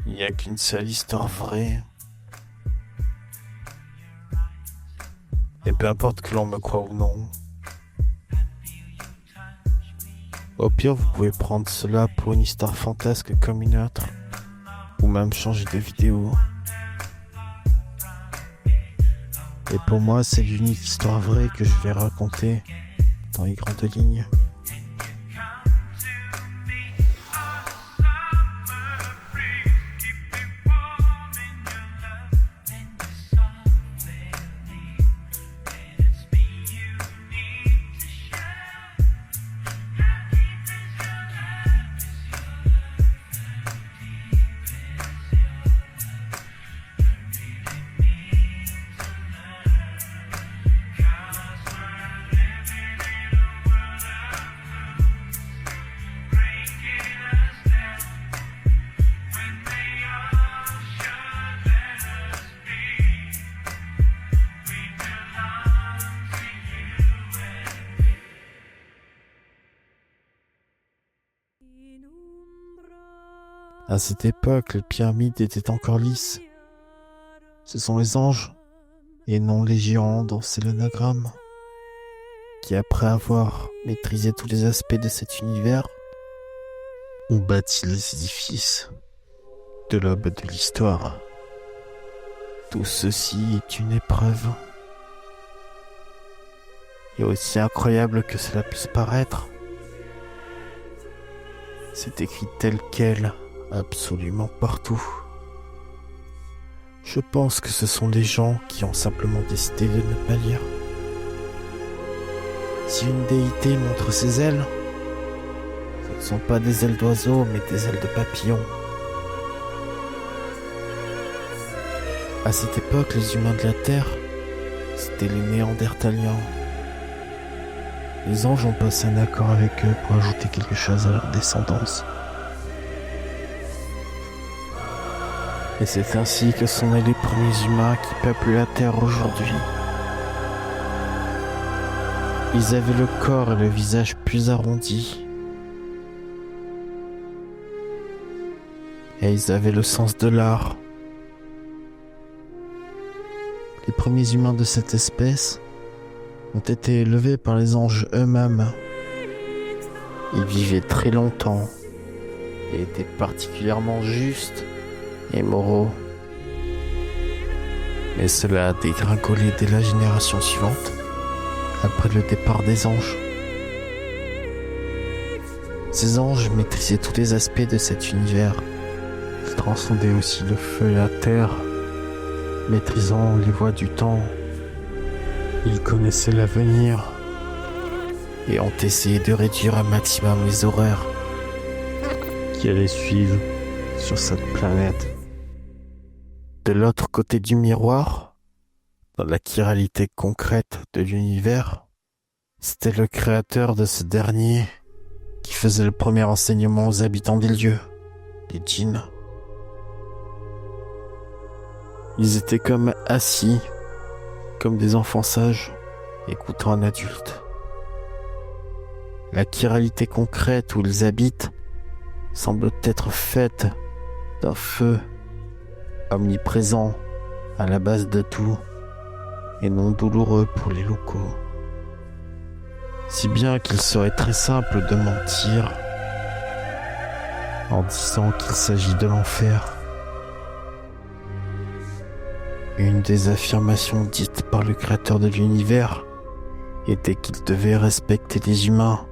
Il n'y a qu'une seule histoire vraie. Et peu importe que l'on me croie ou non. Au pire, vous pouvez prendre cela pour une histoire fantasque comme une autre. Ou même changer de vidéo. Et pour moi, c'est l'unique histoire vraie que je vais raconter dans les grandes lignes. À cette époque, les pyramides étaient encore lisses. Ce sont les anges, et non les géants dont c'est l'anagramme, qui après avoir maîtrisé tous les aspects de cet univers, ont bâti les édifices de l'aube de l'histoire. Tout ceci est une épreuve. Et aussi incroyable que cela puisse paraître, c'est écrit tel quel, absolument partout. Je pense que ce sont des gens qui ont simplement décidé de ne pas lire. Si une déité montre ses ailes, ce ne sont pas des ailes d'oiseau, mais des ailes de papillon. À cette époque, les humains de la Terre, c'était les Néandertaliens. Les anges ont passé un accord avec eux pour ajouter quelque chose à leur descendance. Et c'est ainsi que sont nés les premiers humains qui peuplent la Terre aujourd'hui. Ils avaient le corps et le visage plus arrondis. Et ils avaient le sens de l'art. Les premiers humains de cette espèce ont été élevés par les anges eux-mêmes. Ils vivaient très longtemps et étaient particulièrement justes et moraux. Mais cela a dégringolé dès la génération suivante, après le départ des anges. Ces anges maîtrisaient tous les aspects de cet univers. Ils transcendaient aussi le feu et la terre, maîtrisant les voies du temps. Ils connaissaient l'avenir et ont essayé de réduire un maximum les horreurs qui allaient suivre sur cette planète. De l'autre côté du miroir, dans la chiralité concrète de l'univers, c'était le créateur de ce dernier qui faisait le premier enseignement aux habitants des lieux, les djinns. Ils étaient comme assis, comme des enfants sages, écoutant un adulte. La chiralité concrète où ils habitent semble être faite d'un feu omniprésent à la base de tout et non douloureux pour les locaux. Si bien qu'il serait très simple de mentir en disant qu'il s'agit de l'enfer. Une des affirmations dites par le créateur de l'univers était qu'il devait respecter les humains,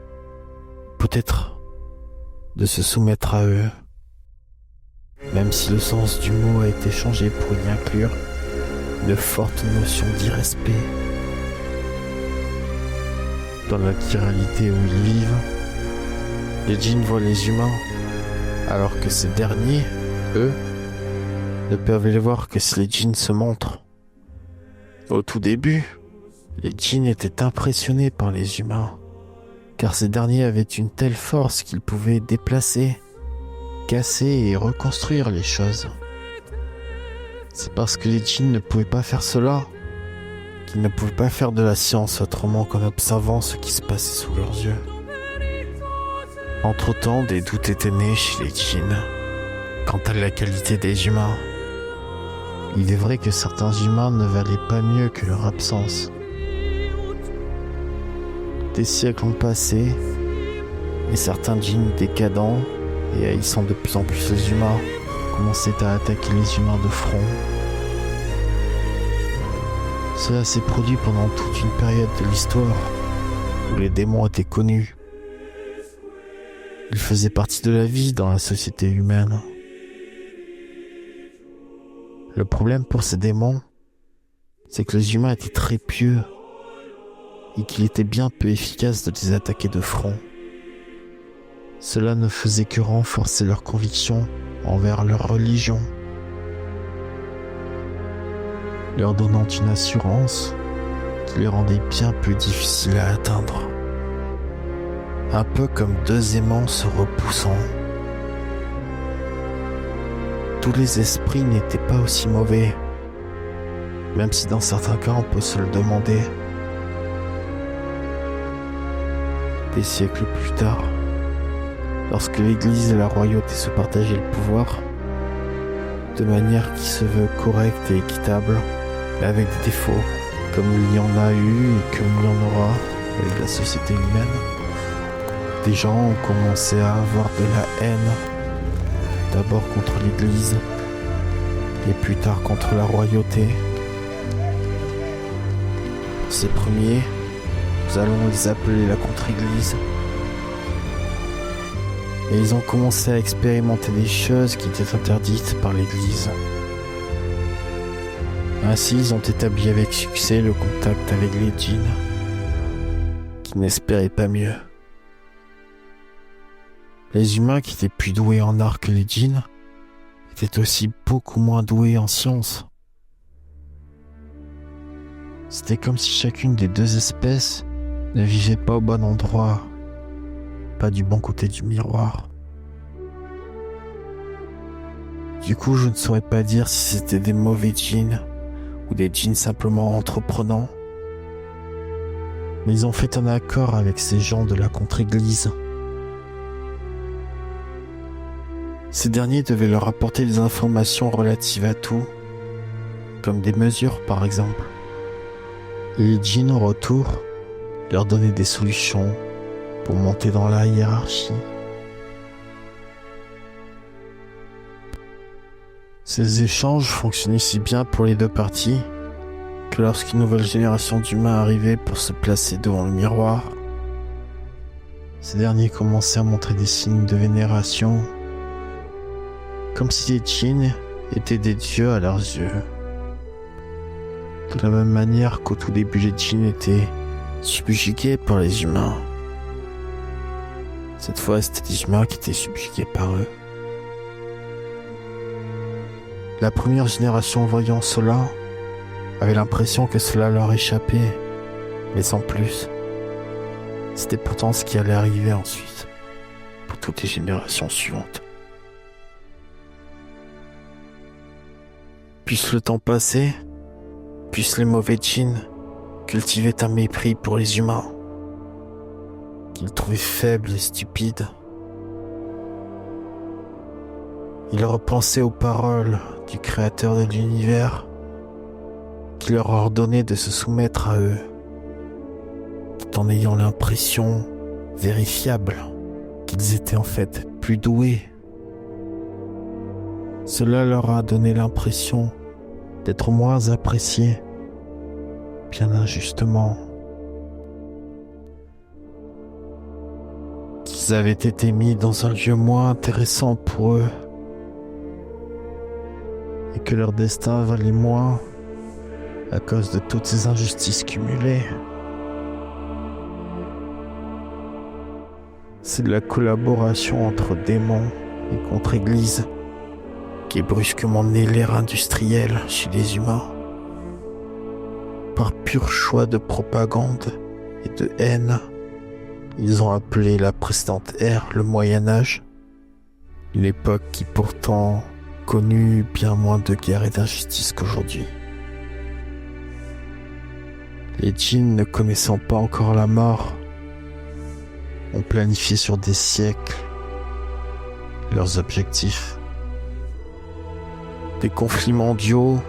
peut-être de se soumettre à eux, même si le sens du mot a été changé pour y inclure une forte notion d'irrespect. Dans la chiralité où ils vivent, les djinns voient les humains, alors que ces derniers, eux, ne peuvent les voir que si les djinns se montrent. Au tout début, les djinns étaient impressionnés par les humains, car ces derniers avaient une telle force qu'ils pouvaient déplacer, casser et reconstruire les choses. C'est parce que les djinns ne pouvaient pas faire cela, qu'ils ne pouvaient pas faire de la science autrement qu'en observant ce qui se passait sous leurs yeux. Entre-temps, des doutes étaient nés chez les djinns. quant à la qualité des humains. Il est vrai que certains humains ne valaient pas mieux que leur absence. Des siècles ont passé, et certains djinns décadents et haïssant de plus en plus les humains commençaient à attaquer les humains de front. Cela s'est produit pendant toute une période de l'histoire où les démons étaient connus. Ils faisaient partie de la vie dans la société humaine. Le problème pour ces démons, c'est que les humains étaient très pieux et qu'il était bien peu efficace de les attaquer de front. Cela ne faisait que renforcer leur conviction envers leur religion, leur donnant une assurance qui les rendait bien plus difficiles à atteindre. Un peu comme deux aimants se repoussant. Tous les esprits n'étaient pas aussi mauvais, même si dans certains cas on peut se le demander. Des siècles plus tard, lorsque l'Église et la royauté se partageaient le pouvoir, de manière qui se veut correcte et équitable, mais avec des défauts, comme il y en a eu et comme il y en aura avec la société humaine, des gens ont commencé à avoir de la haine, d'abord contre l'Église, et plus tard contre la royauté. Ces premiers, nous allons les appeler la contre-Église. Et ils ont commencé à expérimenter des choses qui étaient interdites par l'Église. Ainsi, ils ont établi avec succès le contact avec les djinns, qui n'espéraient pas mieux. Les humains qui étaient plus doués en art que les djinns étaient aussi beaucoup moins doués en sciences. C'était comme si chacune des deux espèces ne vivait pas au bon endroit, pas du bon côté du miroir. Du coup, je ne saurais pas dire si c'était des mauvais djinns ou des djinns simplement entreprenants. Mais ils ont fait un accord avec ces gens de la contre-église. Ces derniers devaient leur apporter des informations relatives à tout, comme des mesures par exemple. Et les djinns en retour leur donnaient des solutions pour monter dans la hiérarchie. Ces échanges fonctionnaient si bien pour les deux parties que lorsqu'une nouvelle génération d'humains arrivait pour se placer devant le miroir, ces derniers commençaient à montrer des signes de vénération, comme si les djinns étaient des dieux à leurs yeux. De la même manière qu'au tout début les djinns étaient subjugués par les humains. Cette fois, c'était les humains qui étaient subjugués par eux. La première génération voyant cela avait l'impression que cela leur échappait, mais sans plus. C'était pourtant ce qui allait arriver ensuite, pour toutes les générations suivantes. Puisse le temps passer, puissent les mauvais djinns cultiver un mépris pour les humains, qu'ils trouvaient faibles et stupides. Ils repensaient aux paroles du créateur de l'univers, qui leur ordonnait de se soumettre à eux, tout en ayant l'impression vérifiable qu'ils étaient en fait plus doués. Cela leur a donné l'impression d'être moins appréciés, bien injustement. Qu'ils avaient été mis dans un lieu moins intéressant pour eux, et que leur destin valait moins à cause de toutes ces injustices cumulées. C'est de la collaboration entre démons et contre-église qui est brusquement née l'ère industrielle chez les humains. Par pur choix de propagande et de haine, ils ont appelé la précédente ère le Moyen-Âge, une époque qui pourtant connut bien moins de guerre et d'injustice qu'aujourd'hui. Les djinns, ne connaissant pas encore la mort, ont planifié sur des siècles leurs objectifs Des conflits mondiaux,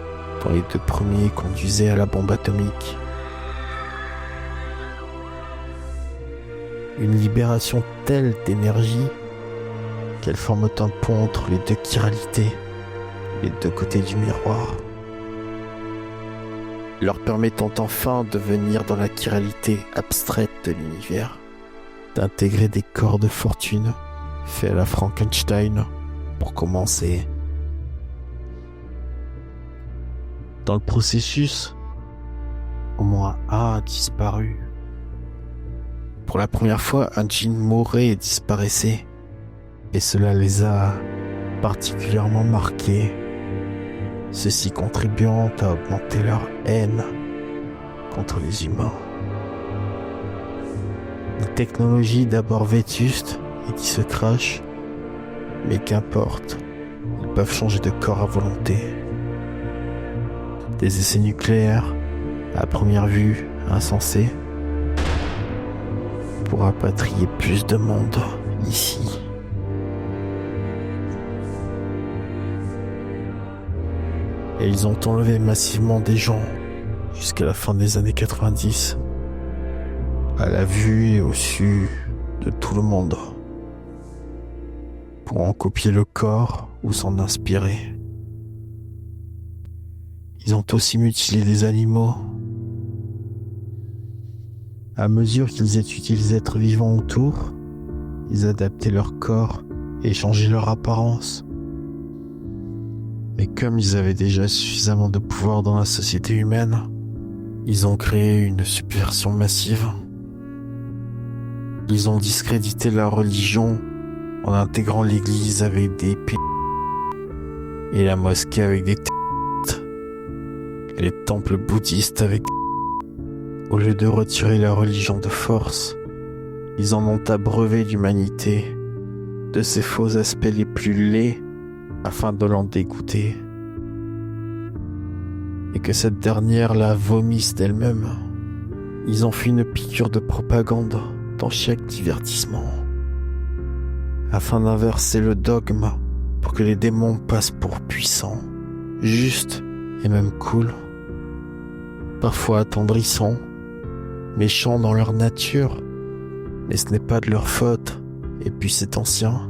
dont les deux premiers conduisaient à la bombe atomique. Une libération telle d'énergie qu'elle forme un pont entre les deux chiralités, les deux côtés du miroir, leur permettant enfin de venir dans la chiralité abstraite de l'univers, d'intégrer des corps de fortune faits à la Frankenstein pour commencer. Dans le processus, au moins un a disparu. Pour la première fois, un djinn mourait et disparaissait, et cela les a particulièrement marqués, ceci contribuant à augmenter leur haine contre les humains. Une technologie d'abord vétuste et qui se crache, mais qu'importe, ils peuvent changer de corps à volonté. Des essais nucléaires, à première vue insensés, pour rapatrier plus de monde ici. Et ils ont enlevé massivement des gens jusqu'à la fin des années 90, à la vue et au su de tout le monde, pour en copier le corps ou s'en inspirer. Ils ont aussi mutilé des animaux. À mesure qu'ils étudiaient les êtres vivants autour, ils adaptaient leur corps et changeaient leur apparence. Mais comme ils avaient déjà suffisamment de pouvoir dans la société humaine, ils ont créé une subversion massive. Ils ont discrédité la religion en intégrant l'église avec des p et la mosquée avec des et les temples bouddhistes avec au lieu de retirer la religion de force, ils en ont abreuvé l'humanité de ses faux aspects les plus laids afin de l'en dégoûter et que cette dernière la vomisse d'elle-même. Ils ont fait une piqûre de propagande dans chaque divertissement afin d'inverser le dogme pour que les démons passent pour puissants, justes et même cool, parfois attendrissants, méchants dans leur nature, mais ce n'est pas de leur faute, et puis c'est ancien.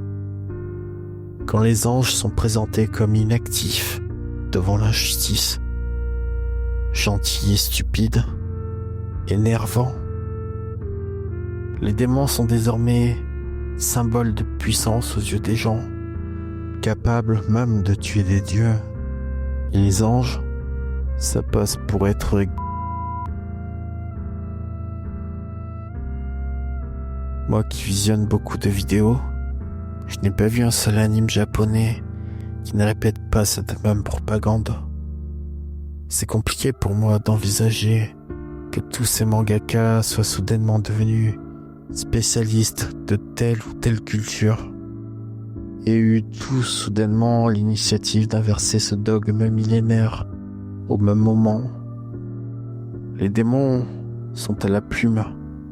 Quand les anges sont présentés comme inactifs devant l'injustice, gentils et stupides, énervants, les démons sont désormais symboles de puissance aux yeux des gens, capables même de tuer des dieux. Et les anges, ça passe pour être Moi qui visionne beaucoup de vidéos, je n'ai pas vu un seul anime japonais qui ne répète pas cette même propagande. C'est compliqué pour moi d'envisager que tous ces mangakas soient soudainement devenus spécialistes de telle ou telle culture et eu tous soudainement l'initiative d'inverser ce dogme millénaire au même moment. Les démons sont à la plume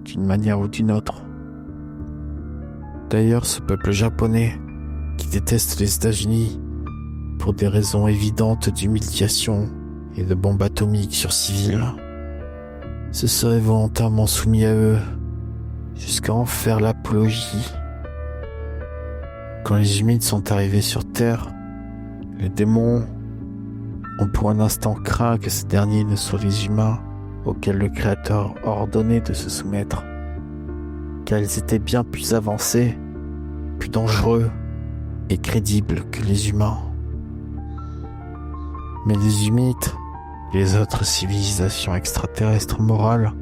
d'une manière ou d'une autre. D'ailleurs, ce peuple japonais qui déteste les États-Unis pour des raisons évidentes d'humiliation et de bombes atomiques sur civils se serait volontairement soumis à eux jusqu'à en faire l'apologie. Quand les humides sont arrivés sur Terre, les démons ont pour un instant craint que ces derniers ne soient les humains auxquels le Créateur a ordonné de se soumettre, car ils étaient bien plus avancés, plus dangereux et crédibles que les humains. Mais les humides et les autres civilisations extraterrestres morales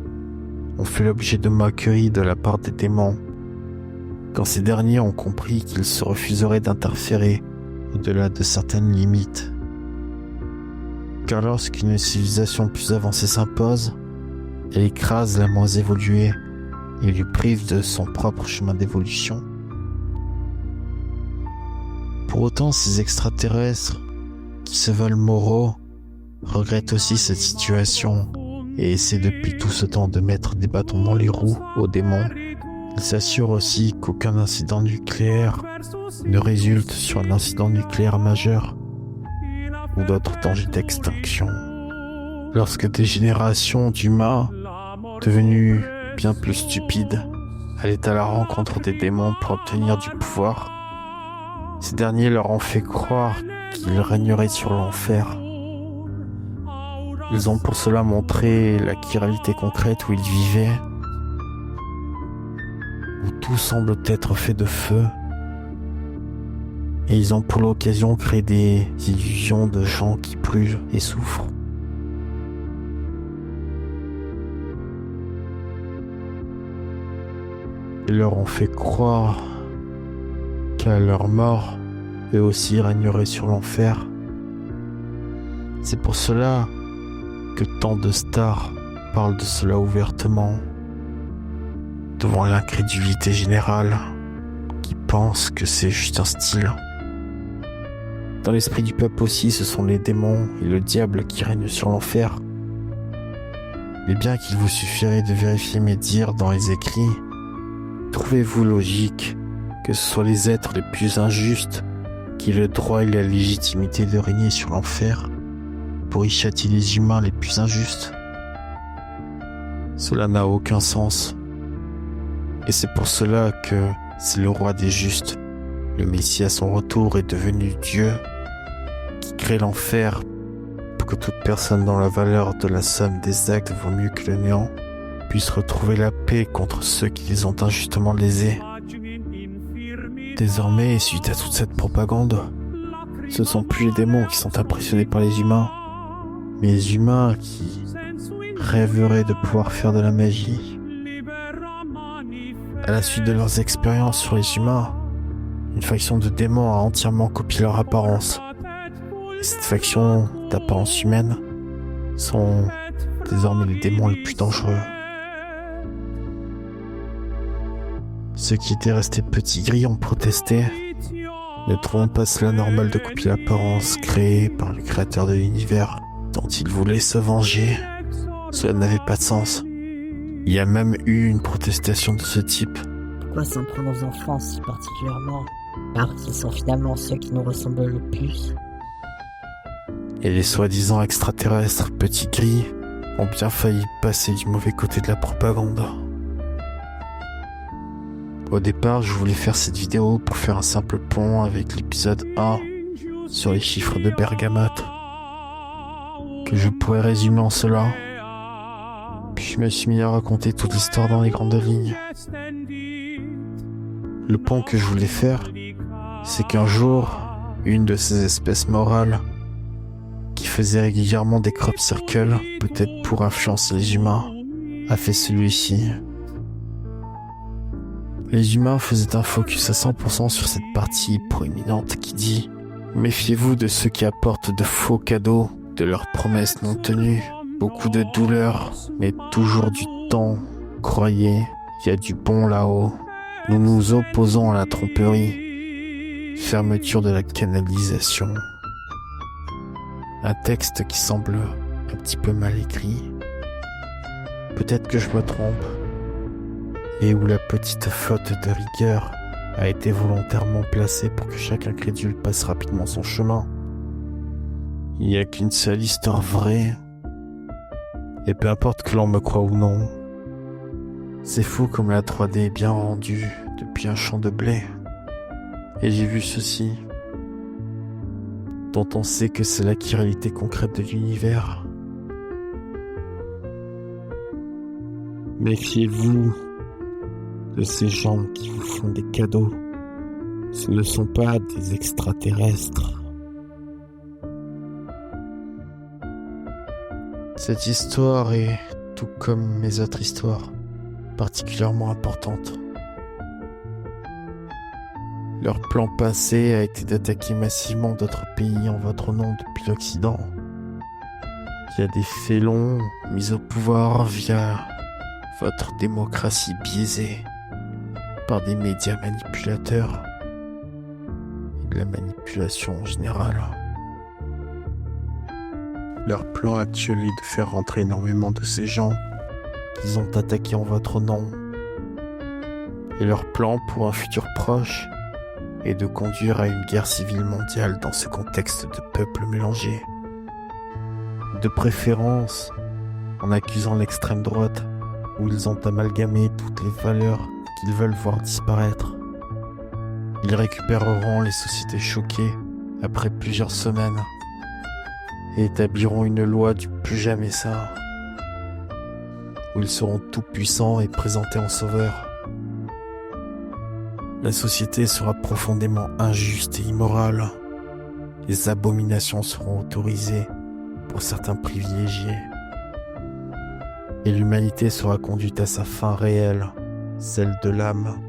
ont fait l'objet de moqueries de la part des démons, quand ces derniers ont compris qu'ils se refuseraient d'interférer au-delà de certaines limites. Car lorsqu'une civilisation plus avancée s'impose, elle écrase la moins évoluée et lui prive de son propre chemin d'évolution. Pour autant, ces extraterrestres, qui se veulent moraux, regrettent aussi cette situation et essaient depuis tout ce temps de mettre des bâtons dans les roues aux démons. Ils s'assurent aussi qu'aucun incident nucléaire ne résulte sur un incident nucléaire majeur ou d'autres dangers d'extinction. Lorsque des générations d'humains, devenus bien plus stupides, allaient à la rencontre des démons pour obtenir du pouvoir, ces derniers leur ont fait croire qu'ils régneraient sur l'enfer. Ils ont pour cela montré la réalité concrète où ils vivaient, où tout semble être fait de feu, et ils ont pour l'occasion créé des illusions de gens qui plugent et souffrent. Ils leur ont fait croire qu'à leur mort, eux aussi régneraient sur l'enfer. C'est pour cela que tant de stars parlent de cela ouvertement, devant l'incrédulité générale, qui pense que c'est juste un style. Dans l'esprit du peuple aussi, ce sont les démons et le diable qui règnent sur l'enfer. Mais bien qu'il vous suffirait de vérifier mes dires dans les écrits, trouvez-vous logique que ce soit les êtres les plus injustes qui aient le droit et la légitimité de régner sur l'enfer pour y châtier les humains les plus injustes? Cela n'a aucun sens. Et c'est pour cela que c'est le roi des justes, le Messie à son retour est devenu Dieu, qui crée l'enfer pour que toute personne dont la valeur de la somme des actes vaut mieux que le néant puisse retrouver la paix contre ceux qui les ont injustement lésés. Désormais, suite à toute cette propagande, ce ne sont plus les démons qui sont impressionnés par les humains, mais les humains qui rêveraient de pouvoir faire de la magie. À la suite de leurs expériences sur les humains, une faction de démons a entièrement copié leur apparence. Et cette faction d'apparence humaine sont désormais les démons les plus dangereux. Ceux qui étaient restés petits gris ont protesté, ne trouvant pas cela normal de copier l'apparence créée par le créateur de l'univers dont ils voulaient se venger. Cela n'avait pas de sens. Il y a même eu une protestation de ce type. Pourquoi s'en prendre aux enfants si particulièrement, alors qu'ils sont finalement ceux qui nous ressemblent le plus? Et les soi-disant extraterrestres petits gris ont bien failli passer du mauvais côté de la propagande. Au départ, je voulais faire cette vidéo pour faire un simple pont avec l'épisode 1 sur les chiffres de Bergamote, que je pourrais résumer en cela. Puis je me suis mis à raconter toute l'histoire dans les grandes lignes. Le pont que je voulais faire, c'est qu'un jour, une de ces espèces morales qui faisait régulièrement des crop circles, peut-être pour influencer les humains, a fait celui-ci. Les humains faisaient un focus à 100% sur cette partie proéminente qui dit « Méfiez-vous de ceux qui apportent de faux cadeaux, de leurs promesses non tenues, beaucoup de douleurs, mais toujours du temps. Croyez, il y a du bon là-haut. Nous nous opposons à la tromperie. Fermeture de la canalisation. » Un texte qui semble un petit peu mal écrit. Peut-être que je me trompe. Et où la petite faute de rigueur a été volontairement placée pour que chaque incrédule passe rapidement son chemin. Il n'y a qu'une seule histoire vraie, et peu importe que l'on me croie ou non, c'est fou comme la 3D est bien rendue depuis un champ de blé. Et j'ai vu ceci, dont on sait que c'est la réalité concrète de l'univers. Méfiez-vous de ces gens qui vous font des cadeaux. Ce ne sont pas des extraterrestres. Cette histoire est, tout comme mes autres histoires, particulièrement importante. Leur plan passé a été d'attaquer massivement d'autres pays en votre nom depuis l'Occident. Il y a des félons mis au pouvoir via votre démocratie biaisée par des médias manipulateurs et de la manipulation en général. Leur plan actuel est de faire rentrer énormément de ces gens qu'ils ont attaqués en votre nom. Et leur plan pour un futur proche et de conduire à une guerre civile mondiale dans ce contexte de peuples mélangés. De préférence, en accusant l'extrême droite, où ils ont amalgamé toutes les valeurs qu'ils veulent voir disparaître. Ils récupéreront les sociétés choquées après plusieurs semaines et établiront une loi du plus jamais ça, où ils seront tout puissants et présentés en sauveurs. La société sera profondément injuste et immorale. Les abominations seront autorisées pour certains privilégiés. Et l'humanité sera conduite à sa fin réelle, celle de l'âme.